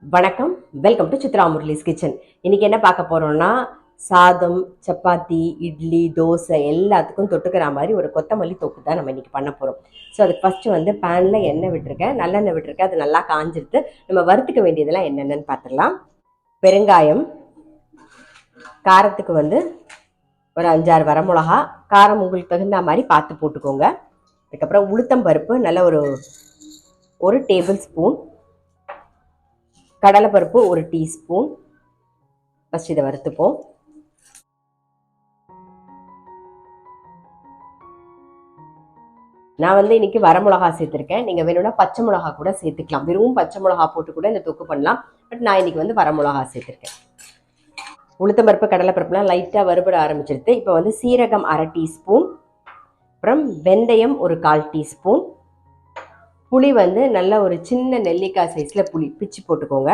வணக்கம். Welcome to Chitra Murali's kitchen. இன்னைக்கு என்ன பார்க்க போறோம்னா, சாதம், சப்பாத்தி, இட்லி, தோசை எல்லாத்துக்கும் தொட்டுக்கிற மாதிரி ஒரு கொத்தமல்லி தொக்கு தான் நம்ம இன்னைக்கு பண்ண போறோம். ஸோ அதுக்கு ஃபர்ஸ்ட் வந்து பேன்ல எண்ணெய் விட்டுருக்கேன், நல்லெண்ணெய் விட்டுருக்கேன். அது நல்லா காஞ்சிருத்து. நம்ம வறுத்துக்க வேண்டியதெல்லாம் என்னென்னு பார்த்துடலாம். பெருங்காயம், காரத்துக்கு வந்து ஒரு 5-6 வரமிளகா, காரம் உங்களுக்கு தகுந்த மாதிரி பார்த்து போட்டுக்கோங்க. அதுக்கப்புறம் உளுத்தம் பருப்பு நல்ல ஒரு டேபிள் ஸ்பூன், கடலைப்பருப்பு ஒரு டீஸ்பூன். ஃபஸ்ட் இதை வறுத்துப்போம். நான் வந்து இன்னைக்கு வரமிளகா சேர்த்துருக்கேன். நீங்கள் வேணும்னா பச்சை மிளகா கூட சேர்த்துக்கலாம். வெறும் பச்சை மிளகா போட்டு கூட இந்த தொக்கு பண்ணலாம். பட் நான் இன்னைக்கு வந்து வரமிளகா சேர்த்துருக்கேன். உளுத்தம்பருப்பு கடலைப்பருப்புலாம் லைட்டாக வறுபட ஆரம்பிச்சிருது. இப்போ வந்து சீரகம் 1/2 டீஸ்பூன், அப்புறம் வெந்தயம் ஒரு 1/4 டீஸ்பூன், புளி வந்து நல்ல ஒரு சின்ன நெல்லிக்காய் சைஸில் புளி பிச்சு போட்டுக்கோங்க.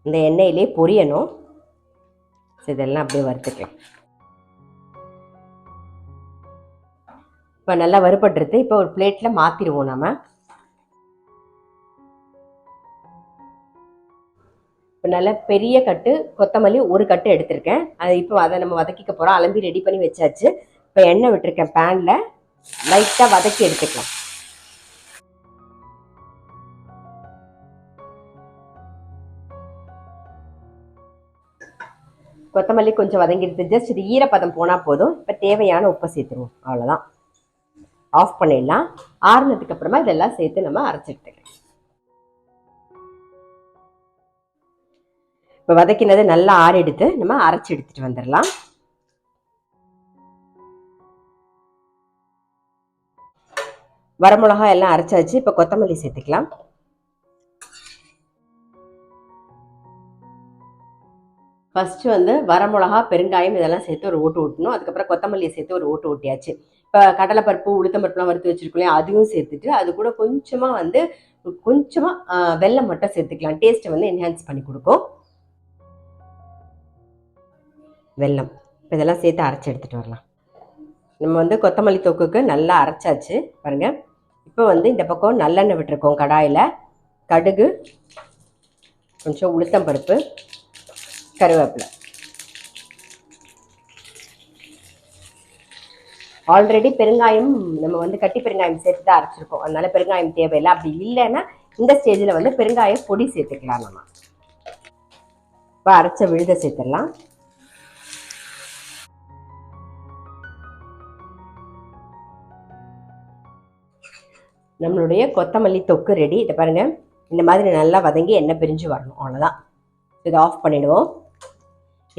இந்த எண்ணெயிலே பொரியணும். இதெல்லாம் அப்படியே வறுத்துக்கலாம். இப்போ நல்லா வறுபட்டுருது. இப்போ ஒரு பிளேட்டில் மாற்றிடுவோம் நம்ம. இப்போ நல்ல பெரிய கட்டு கொத்தமல்லி ஒரு கட்டு எடுத்திருக்கேன். அதை நம்ம வதக்கிக்க போகிறோம். அலம்பி ரெடி பண்ணி வச்சாச்சு. இப்போ எண்ணெய் விட்டுருக்கேன் பேனில். லைட்டாக வதக்கி எடுத்துக்கலாம். கொத்தமல்லி கொஞ்சம் வதங்கிடுது. ஜஸ்ட் இது ஈரப்பதம் போனால் போதும். இப்போ தேவையான உப்பை சேர்த்துருவோம். அவ்வளோதான். ஆஃப் பண்ணிடலாம். ஆறுனதுக்கு அப்புறமா இதெல்லாம் சேர்த்து நம்ம அரைச்சி எடுத்துக்கலாம். இப்போ வதக்கினது நல்லா ஆறி எடுத்து நம்ம அரைச்சி எடுத்துட்டு வந்துடலாம். வரமிளகா எல்லாம் அரைச்சாச்சு. இப்போ கொத்தமல்லி சேர்த்துக்கலாம். ஃபஸ்ட்டு வந்து வரமிளகா, பெருங்காயம் இதெல்லாம் சேர்த்து ஒரு ஓட்டு ஓட்டணும். அதுக்கப்புறம் கொத்தமல்லியை சேர்த்து ஒரு ஓட்டு ஓட்டியாச்சு. இப்போ கடலைப்பருப்பு, உளுத்தம்பருப்புலாம் வறுத்து வச்சுருக்கோம் இல்லையா, அதையும் சேர்த்துட்டு அது கூட கொஞ்சமாக வெல்லம் மட்டும் சேர்த்துக்கலாம். டேஸ்ட்டை வந்து என்ஹான்ஸ் பண்ணி கொடுக்கும் வெல்லம். இப்போ இதெல்லாம் சேர்த்து அரைச்சி எடுத்துகிட்டு வரலாம். நம்ம வந்து கொத்தமல்லி தொக்குக்கு நல்லா அரைச்சாச்சு பாருங்கள். இப்போ வந்து இந்த பக்கம் நல்லெண்ணெய் விட்டுருக்கோம் கடாயில். கடுகு, கொஞ்சம் உளுத்தம்பருப்பு, கருவேப்பிலை. ஆல்ரெடி பெருங்காயம் நம்ம வந்து கட்டி பெருங்காயம் சேர்த்து தான் அரைச்சிருக்கோம். அதனால பெருங்காயம் தேவையில்லை. அப்படி இல்லைன்னா இந்த ஸ்டேஜில் வந்து பெருங்காயம் பொடி சேர்த்துக்கலாம். நம்ம இப்போ அரைச்ச விழுதை சேர்த்துடலாம். நம்மளுடைய கொத்தமல்லி தொக்கு ரெடி. இதை பாருங்கள், இந்த மாதிரி நல்லா வதங்கி எண்ணெய் பிரிஞ்சு வரணும். அவ்வளோதான். இதை ஆஃப் பண்ணிவிடுவோம்.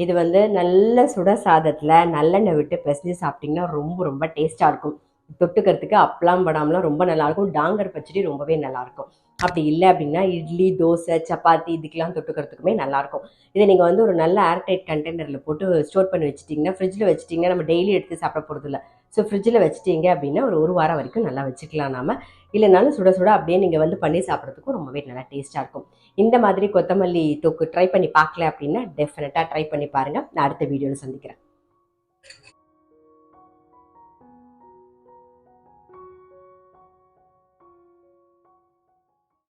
இது வந்து நல்ல சுட சாதத்தில் நல்லெண்ணெய் விட்டு பிசைஞ்சு சாப்பிட்டிங்கன்னா ரொம்ப ரொம்ப டேஸ்ட்டாக இருக்கும். தொட்டுக்கிறதுக்கு அப்பளம் படாமலாம் ரொம்ப நல்லாயிருக்கும். டாங்கர் பச்சடி ரொம்பவே நல்லாயிருக்கும். அப்படி இல்லை அப்படின்னா இட்லி, தோசை, சப்பாத்தி இதுக்கெலாம் தொட்டுக்கிறதுக்குமே நல்லாயிருக்கும். இதை நீங்கள் வந்து ஒரு நல்ல ஏர்டைட் கண்டெய்னரில் போட்டு ஸ்டோர் பண்ணி வச்சுட்டிங்கன்னா, ஃப்ரிட்ஜில் வச்சுட்டிங்கன்னா நம்ம டெய்லி எடுத்து சாப்பிட போகிறதில்ல. ஸோ ஃப்ரிட்ஜில் வச்சுட்டிங்க அப்படின்னா ஒரு வாரம் வரைக்கும் நல்லா வச்சுக்கலாம். நாம் இல்லைனாலும் சுட சுட அப்படியே நீங்கள் வந்து பண்ணி சாப்பிட்றதுக்கும் ரொம்பவே நல்லா டேஸ்ட்டாக இருக்கும். இந்த மாதிரி கொத்தமல்லி தொக்கு ட்ரை பண்ணி பார்க்கல அப்படின்னா டெஃபினட்டாக ட்ரை பண்ணி பாருங்கள். நான் அடுத்த வீடியோவில் சந்திக்கிறேன்.